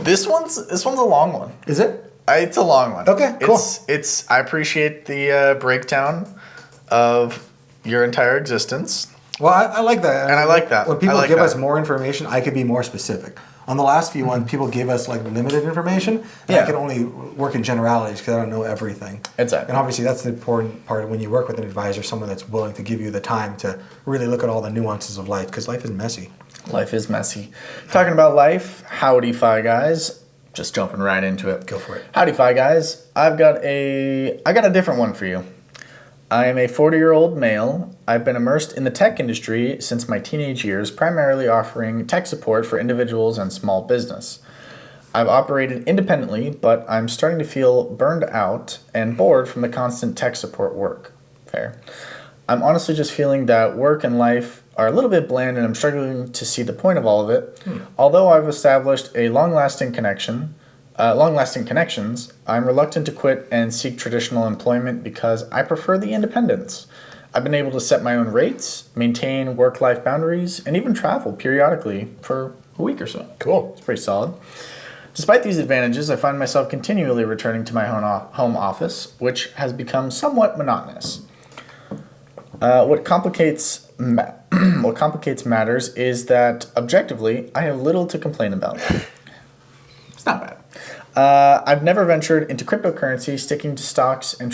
This one's a long one. Is it? It's a long one. Okay, cool. I appreciate the breakdown of your entire existence. Well, I like that. And I like that. When people I like give that. us more information, I could be more specific. On the last few ones, people gave us like limited information, and Yeah. I can only work in generalities because I don't know everything. Exactly. And obviously, that's the important part when you work with an advisor, someone that's willing to give you the time to really look at all the nuances of life, because life is messy. Life is messy. Talking about life, howdy Fi Guys. Just jumping right into it. Go for it. Howdy Fi Guys. I got a different one for you. I am a 40-year-old male. I've been immersed in the tech industry since my teenage years, primarily offering tech support for individuals and small business. I've operated independently, but I'm starting to feel burned out and bored from the constant tech support work. Fair. I'm honestly just feeling that work and life are a little bit bland, and I'm struggling to see the point of all of it. Although I've established a long-lasting connections, I'm reluctant to quit and seek traditional employment because I prefer the independence. I've been able to set my own rates, maintain work-life boundaries, and even travel periodically for a week or so. Cool. It's pretty solid. Despite these advantages, I find myself continually returning to my home office, which has become somewhat monotonous. What complicates matters is that, objectively, I have little to complain about. It's not bad. I've never ventured into cryptocurrency, sticking to stocks and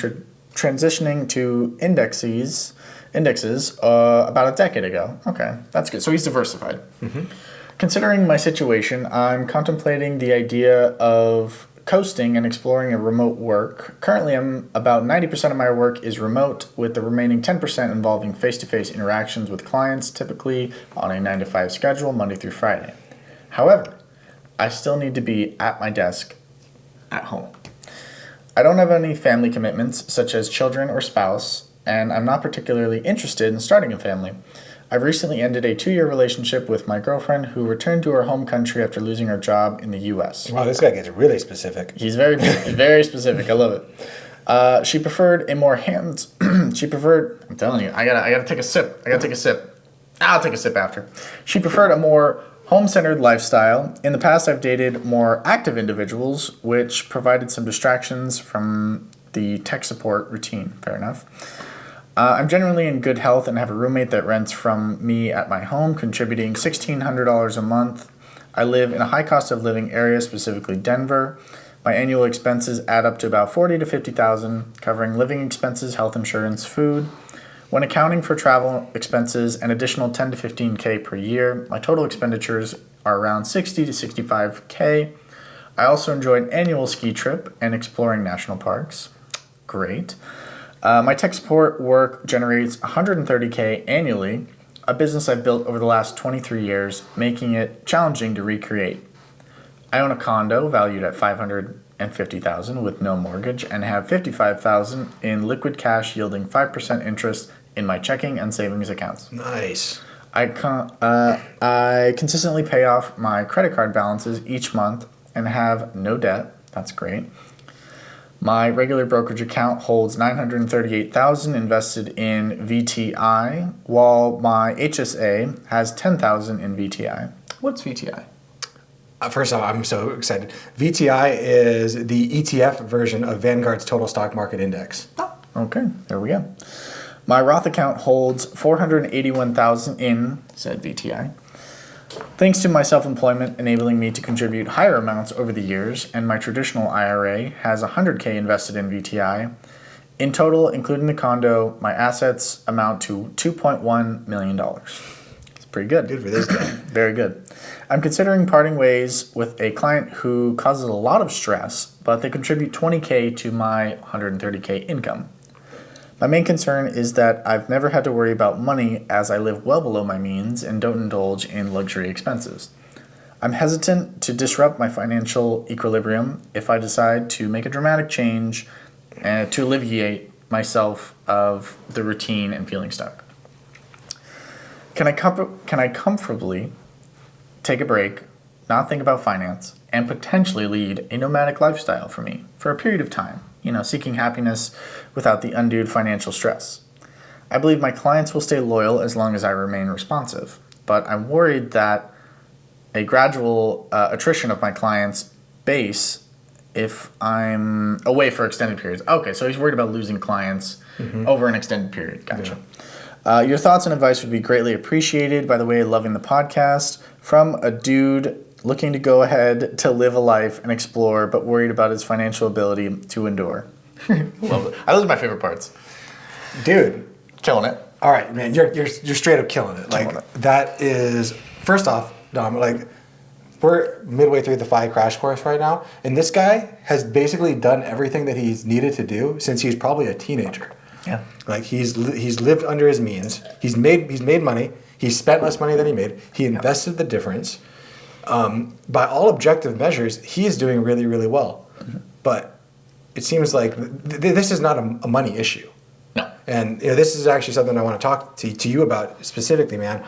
transitioning to indexes about a decade ago. Okay, that's good. So he's diversified. Mm-hmm. Considering my situation, I'm contemplating the idea of coasting and exploring a remote work. Currently, about 90% of my work is remote, with the remaining 10% involving face-to-face interactions with clients, typically on a 9-to-5 schedule, Monday through Friday. However, I still need to be at my desk at home. I don't have any family commitments, such as children or spouse, and I'm not particularly interested in starting a family. I've recently ended a 2-year relationship with my girlfriend, who returned to her home country after losing her job in the U.S. Wow, this guy gets really specific. He's very specific. I love it. She preferred a more hands. I'm telling you, I gotta take a sip. I'll take a sip after. She preferred a more home-centered lifestyle. In the past, I've dated more active individuals, which provided some distractions from the tech support routine. Fair enough. I'm generally in good health and have a roommate that rents from me at my home, contributing $1,600 a month. I live in a high cost of living area, specifically Denver. My annual expenses add up to about $40,000 to $50,000, covering living expenses, health insurance, food. When accounting for travel expenses, an additional $10,000 to $15,000 per year, my total expenditures are around $60,000 to $65,000. I also enjoy an annual ski trip and exploring national parks. Great. My tech support work generates $130,000 annually, a business I've built over the last 23 years, making it challenging to recreate. I own a condo valued at $550,000 with no mortgage and have $55,000 in liquid cash yielding 5% interest in my checking and savings accounts. Nice. I consistently pay off my credit card balances each month and have no debt. That's great. My regular brokerage account holds $938,000 invested in VTI, while my HSA has $10,000 in VTI. What's VTI? First off, I'm so excited. VTI is the ETF version of Vanguard's Total Stock Market Index. Oh, okay. There we go. My Roth account holds $481,000 in said VTI. Thanks to my self-employment enabling me to contribute higher amounts over the years, and my traditional IRA has $100,000 invested in VTI. In total, including the condo, my assets amount to $2.1 million. It's pretty good. Good for this guy. Very good. I'm considering parting ways with a client who causes a lot of stress, but they contribute $20,000 to my $130,000 income. My main concern is that I've never had to worry about money, as I live well below my means and don't indulge in luxury expenses. I'm hesitant to disrupt my financial equilibrium if I decide to make a dramatic change to alleviate myself of the routine and feeling stuck. Can I comfortably take a break, not think about finance, and potentially lead a nomadic lifestyle for me for a period of time? Seeking happiness without the undue financial stress. I believe my clients will stay loyal as long as I remain responsive, but I'm worried that a gradual attrition of my clients space if I'm away for extended periods. Okay, so he's worried about losing clients over an extended period. Gotcha. Your thoughts and advice would be greatly appreciated. By the way, loving the podcast. From a dude looking to go ahead to live a life and explore, but worried about his financial ability to endure. Love it. Those are my favorite parts. Dude. Killing it. All right, man, you're straight up killing it. That is, first off, Dom, like, we're midway through the FI crash course right now, and this guy has basically done everything that he's needed to do since he's probably a teenager. Yeah. Like, he's lived under his means. He's made money. He's spent less money than he made. He invested the difference. By all objective measures, he is doing really, really well. But it seems like this is not a money issue. No. And this is actually something I want to talk to you about specifically, man.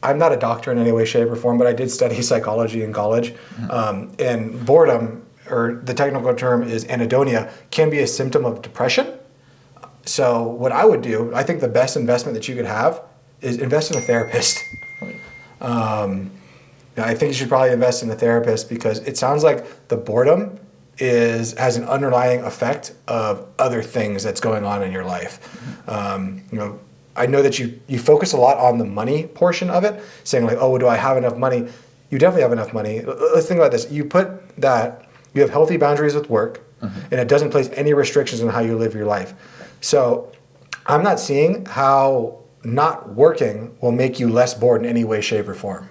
I'm not a doctor in any way, shape, or form, but I did study psychology in college. And boredom, or the technical term is anhedonia, can be a symptom of depression. So what I would do, I think the best investment that you could have is invest in a therapist. I think you should probably invest in a therapist because it sounds like the boredom has an underlying effect of other things that's going on in your life. I know that you focus a lot on the money portion of it, saying like, oh, do I have enough money? You definitely have enough money. Let's think about this. You put that, you have healthy boundaries with work, and it doesn't place any restrictions on how you live your life. So I'm not seeing how not working will make you less bored in any way, shape, or form.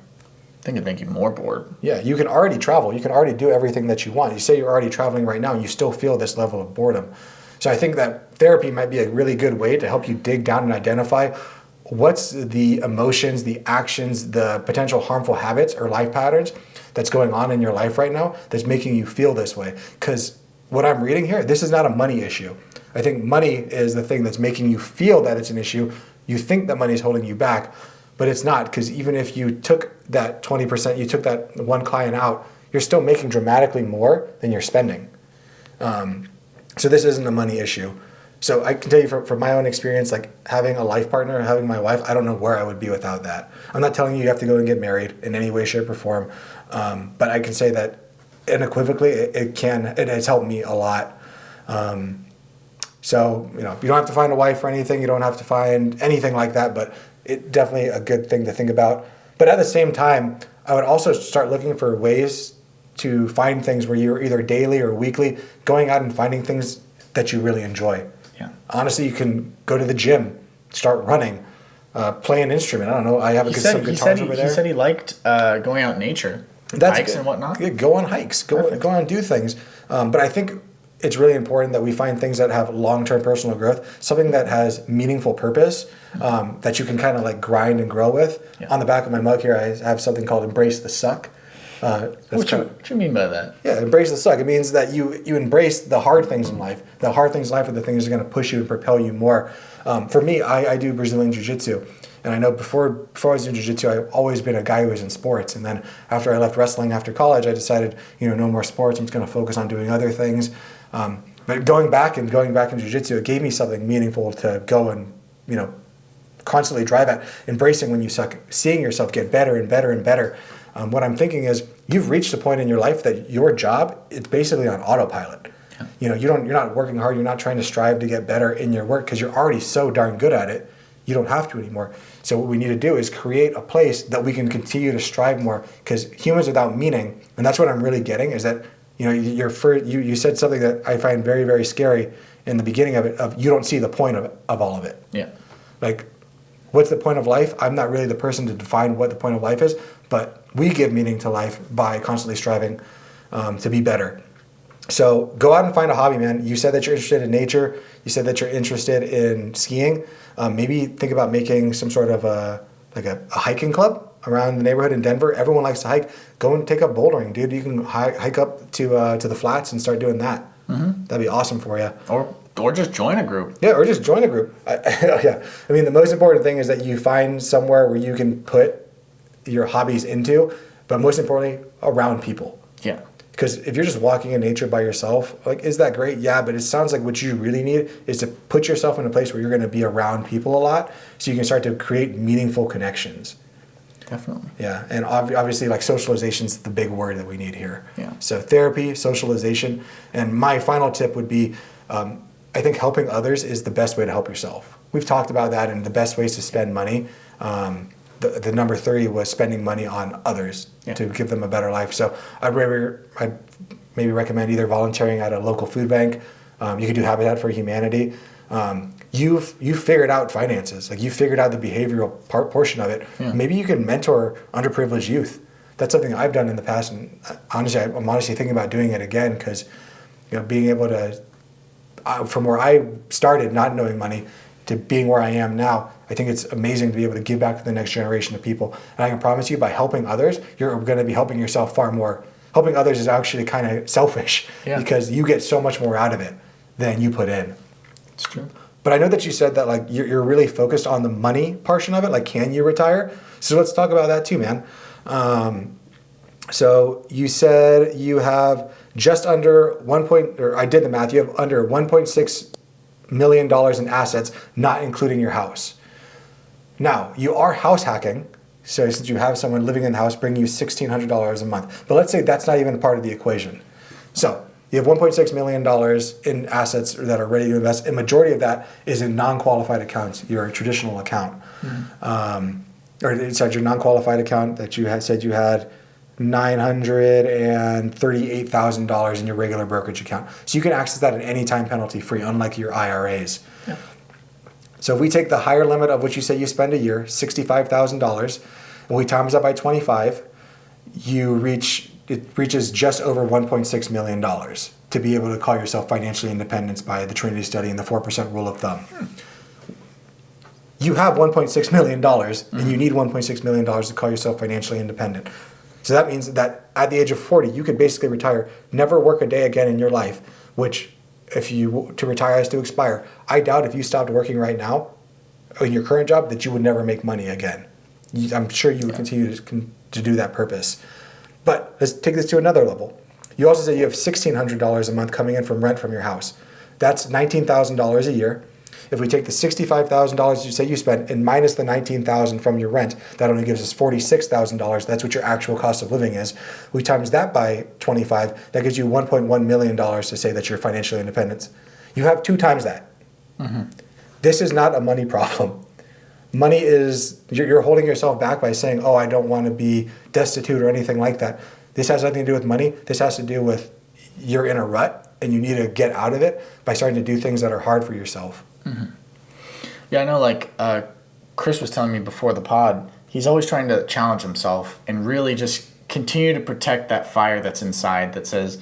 I think it'd make you more bored. Yeah, you can already travel. You can already do everything that you want. You say you're already traveling right now and you still feel this level of boredom. So I think that therapy might be a really good way to help you dig down and identify what's the emotions, the actions, the potential harmful habits or life patterns that's going on in your life right now that's making you feel this way. Because what I'm reading here, this is not a money issue. I think money is the thing that's making you feel that it's an issue. You think that money is holding you back, but it's not, because even if you took that 20%, you took that one client out, you're still making dramatically more than you're spending. So this isn't a money issue. So I can tell you from my own experience, like having a life partner, having my wife, I don't know where I would be without that. I'm not telling you have to go and get married in any way, shape, or form, but I can say that unequivocally it has helped me a lot. So, you don't have to find a wife or anything. You don't have to find anything like that, but it's definitely a good thing to think about. But at the same time, I would also start looking for ways to find things where you're either daily or weekly going out and finding things that you really enjoy. Yeah. Honestly, you can go to the gym, start running, play an instrument. I don't know. I have some guitars over there. He said he liked going out in nature, hikes good. And whatnot. Yeah, go on hikes. Go on and do things. But I think it's really important that we find things that have long-term personal growth, something that has meaningful purpose, that you can kind of like grind and grow with. Yeah. On the back of my mug here, I have something called Embrace the Suck. What do you mean by that? Yeah, embrace the suck. It means that you embrace the hard things in life. The hard things in life are the things that are going to push you and propel you more. For me, I do Brazilian Jiu-Jitsu. And I know before I was doing Jiu-Jitsu, I've always been a guy who was in sports. And then after I left wrestling after college, I decided, no more sports. I'm just going to focus on doing other things. But going back in Jiu-Jitsu, it gave me something meaningful to go and, constantly drive at. Embracing when you suck, seeing yourself get better and better and better. What I'm thinking is you've reached a point in your life that your job is basically on autopilot. Yeah. You're not working hard. You're not trying to strive to get better in your work because you're already so darn good at it. You don't have to anymore. So what we need to do is create a place that we can continue to strive more, because humans without meaning, and that's what I'm really getting, is that you said something that I find very, very scary in the beginning of it, of you don't see the point of all of it. Yeah. Like, what's the point of life? I'm not really the person to define what the point of life is, but we give meaning to life by constantly striving to be better. So go out and find a hobby, man. You said that you're interested in nature. You said that you're interested in skiing. Maybe think about making some sort of a hiking club around the neighborhood in Denver. Everyone likes to hike. Go and take up bouldering, dude. You can hike up to the flats and start doing that. Mm-hmm. That'd be awesome for you. Or just join a group. Yeah, or just join a group. Yeah. I mean, the most important thing is that you find somewhere where you can put your hobbies into, but most importantly, around people. Yeah. Because if you're just walking in nature by yourself, is that great? Yeah, but it sounds like what you really need is to put yourself in a place where you're going to be around people a lot, so you can start to create meaningful connections. Definitely. Yeah, and obviously, like, socialization's the big word that we need here. Yeah. So therapy, socialization, and my final tip would be, I think helping others is the best way to help yourself. We've talked about that and the best ways to spend money. The number 3 was spending money on others to give them a better life. So I'd maybe recommend either volunteering at a local food bank. You could do Habitat for Humanity. You've figured out finances, like you figured out the behavioral portion of it. Yeah. Maybe you can mentor underprivileged youth. That's something I've done in the past, and honestly, I'm honestly thinking about doing it again because, being able to, from where I started not knowing money to being where I am now, I think it's amazing to be able to give back to the next generation of people. And I can promise you, by helping others, you're going to be helping yourself far more. Helping others is actually kind of selfish because you get so much more out of it than you put in. It's true. But I know that you said that, like, you're really focused on the money portion of it. Like, can you retire? So let's talk about that too, man. So you said you have just under I did the math. You have under $1.6 million in assets, not including your house. Now, you are house hacking. So since you have someone living in the house bringing you $1,600 a month. But let's say that's not even part of the equation. So you have $1.6 million in assets that are ready to invest. A majority of that is in non-qualified accounts, your traditional account. Or inside your non-qualified account that you had said you had $938,000 in your regular brokerage account. So you can access that at any time penalty free, unlike your IRAs. Yeah. So if we take the higher limit of what you say you spend a year, $65,000, and we times that by 25, it reaches just over $1.6 million to be able to call yourself financially independent by the Trinity study and the 4% rule of thumb. You have $1.6 million, and you need $1.6 million to call yourself financially independent. So that means that at the age of 40, you could basically retire, never work a day again in your life, which to retire has to expire. I doubt if you stopped working right now in your current job that you would never make money again. I'm sure you would continue to do that purpose. But let's take this to another level. You also say you have $1,600 a month coming in from rent from your house. That's $19,000 a year. If we take the $65,000 you say you spent and minus the $19,000 from your rent, that only gives us $46,000. That's what your actual cost of living is. We times that by 25, that gives you $1.1 million to say that you're financially independent. You have 2 times that. Mm-hmm. This is not a money problem. Money is, you're holding yourself back by saying, oh, I don't want to be destitute or anything like that. This has nothing to do with money. This has to do with you're in a rut and you need to get out of it by starting to do things that are hard for yourself. Mm-hmm. Yeah, I know, like Chris was telling me before the pod, he's always trying to challenge himself and really just continue to protect that fire that's inside that says,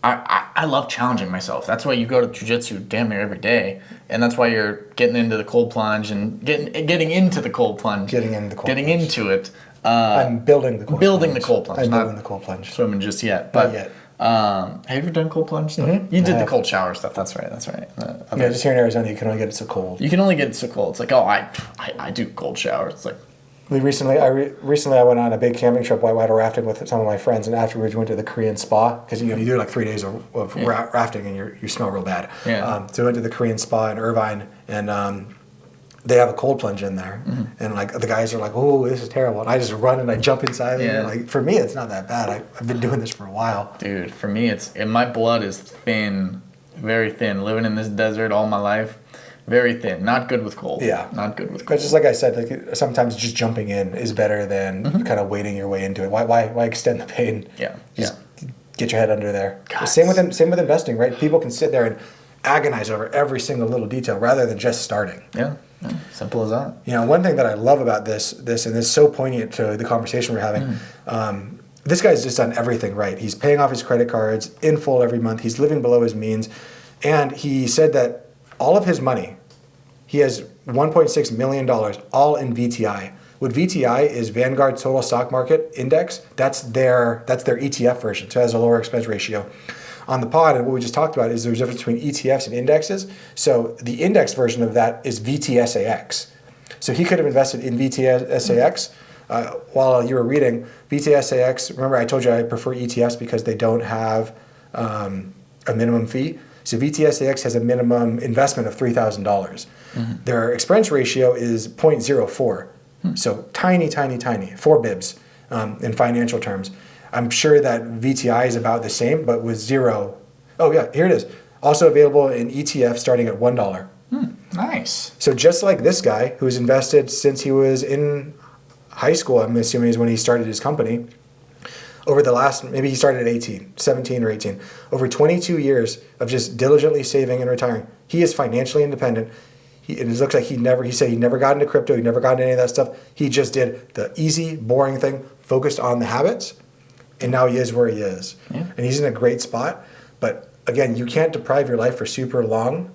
I love challenging myself. That's why you go to jiu-jitsu damn near every day. And that's why you're getting into the cold plunge and getting into the cold plunge. Getting into it. I'm building the cold plunge. Building the cold plunge. I'm building the cold plunge. Swimming just yet. But, not yet. Have you ever done cold plunge stuff? Mm-hmm. You did the cold shower stuff. That's right. Yeah, just here in Arizona, you can only get it so cold. You can only get it so cold. It's like, oh, I do cold showers. It's like, Recently, I went on a big camping trip, whitewater rafting with some of my friends, and afterwards we went to the Korean spa because you do like 3 days of rafting and you smell real bad. Yeah. So we went to the Korean spa in Irvine, and they have a cold plunge in there, and like the guys are like, "Oh, this is terrible," and I just run and I jump inside. Yeah. And like for me, it's not that bad. I've been doing this for a while. Dude, for me, my blood is thin, very thin. Living in this desert all my life. Very thin. Not good with cold. Yeah. Not good with cold. But just like I said, like sometimes just jumping in is better than kind of wading your way into it. Why extend the pain? Yeah. Just get your head under there. God, same with investing, right? People can sit there and agonize over every single little detail rather than just starting. Yeah. Simple as that. One thing that I love about this and this is so poignant to the conversation we're having. This guy's just done everything right. He's paying off his credit cards in full every month. He's living below his means, and he said that all of his money, he has $1.6 million all in VTI. What VTI is Vanguard Total Stock Market Index. That's their ETF version, so it has a lower expense ratio. On the pod, and what we just talked about is there's a difference between ETFs and indexes. So the index version of that is VTSAX. So he could have invested in VTSAX while you were reading. VTSAX, remember I told you I prefer ETFs because they don't have a minimum fee. So VTSAX has a minimum investment of $3,000. Their expense ratio is 0.04. So tiny, 4 bibs in financial terms. I'm sure that VTI is about the same, but with zero. Oh yeah, here it is. Also available in ETF starting at $1. Nice. So just like this guy who's invested since he was in high school, I'm assuming is when he started his company, over the last, maybe he started at 17 or 18, over 22 years of just diligently saving and retiring. He is financially independent. It looks like he said he never got into crypto, he never got into any of that stuff. He just did the easy, boring thing, focused on the habits, and now he is where he is. Yeah. And he's in a great spot. But again, you can't deprive your life for super long,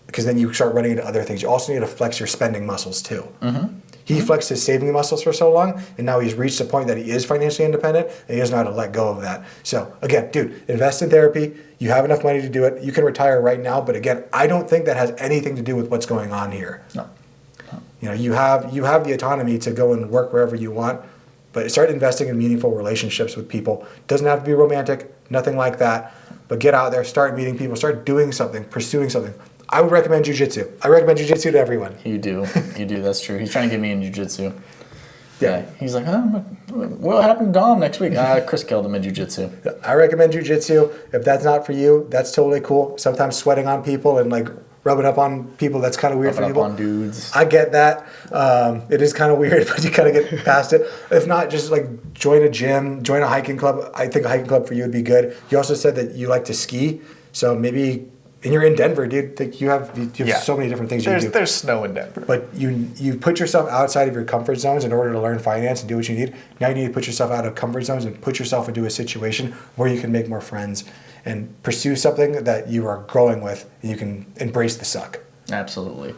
because then you start running into other things. You also need to flex your spending muscles too. He flexed his saving muscles for so long, and now he's reached a point that he is financially independent, and he doesn't know how to let go of that. So again, dude, invest in therapy. You have enough money to do it. You can retire right now, but again, I don't think that has anything to do with what's going on here. No. You know, you have the autonomy to go and work wherever you want, but start investing in meaningful relationships with people. Doesn't have to be romantic, nothing like that, but get out there, start meeting people, start doing something, pursuing something. I would recommend jiu-jitsu. I recommend jiu-jitsu to everyone. You do. That's true. He's trying to get me in jiu-jitsu. Yeah. He's like, what happened to Dom next week? Chris killed him in jiu-jitsu. I recommend jiu-jitsu. If that's not for you, that's totally cool. Sometimes sweating on people and like rubbing up on people, that's kind of weird for people. Rubbing up on dudes. I get that. It is kind of weird, but you kind of get past it. If not, just like join a gym, join a hiking club. I think a hiking club for you would be good. You also said that you like to ski, so maybe. And you're in Denver, dude. Like you have so many different things you do. There's snow in Denver. But you put yourself outside of your comfort zones in order to learn finance and do what you need. Now you need to put yourself out of comfort zones and put yourself into a situation where you can make more friends and pursue something that you are growing with and you can embrace the suck. Absolutely.